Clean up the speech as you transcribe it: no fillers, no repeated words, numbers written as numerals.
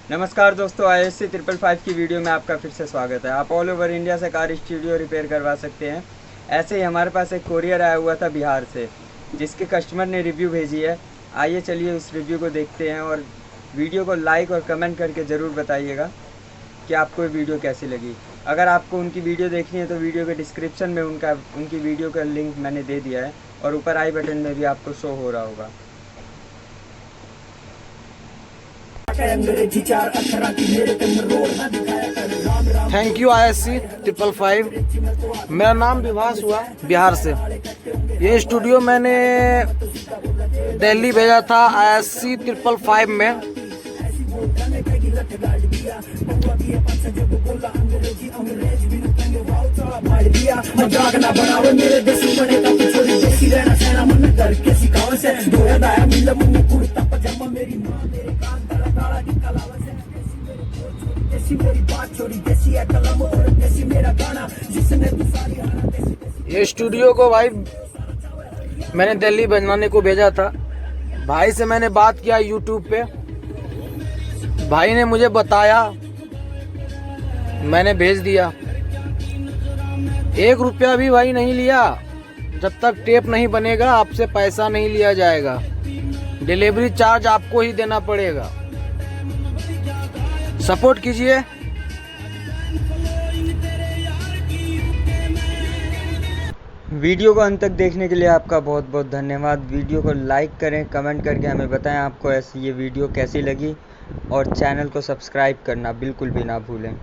नमस्कार दोस्तों, ISC 555 की वीडियो में आपका फिर से स्वागत है। आप ऑल ओवर इंडिया से कार स्टूडियो रिपेयर करवा सकते हैं। ऐसे ही हमारे पास एक कोरियर आया हुआ था बिहार से, जिसके कस्टमर ने रिव्यू भेजी है। आइए चलिए उस रिव्यू को देखते हैं और वीडियो को लाइक और कमेंट करके ज़रूर बताइएगा कि आपको ये वीडियो कैसी लगी। अगर आपको उनकी वीडियो देखनी है तो वीडियो के डिस्क्रिप्शन में उनकी वीडियो का लिंक मैंने दे दिया है और ऊपर आई बटन में भी आपको शो हो रहा होगा। Thank you ISC 555। मेरा नाम विभास हुआ, बिहार से। ये स्टूडियो मैंने दिल्ली भेजा था ISC 555 में। ये स्टूडियो को भाई मैंने दिल्ली बनवाने को भेजा था। भाई से मैंने बात किया यूट्यूब पे, भाई ने मुझे बताया, मैंने भेज दिया। 1 रुपया भी भाई नहीं लिया। जब तक टेप नहीं बनेगा आपसे पैसा नहीं लिया जाएगा। डिलीवरी चार्ज आपको ही देना पड़ेगा। सपोर्ट कीजिए। वीडियो को अंत तक देखने के लिए आपका बहुत बहुत धन्यवाद। वीडियो को लाइक करें, कमेंट करके हमें बताएं आपको ऐसी ये वीडियो कैसी लगी और चैनल को सब्सक्राइब करना बिल्कुल भी ना भूलें।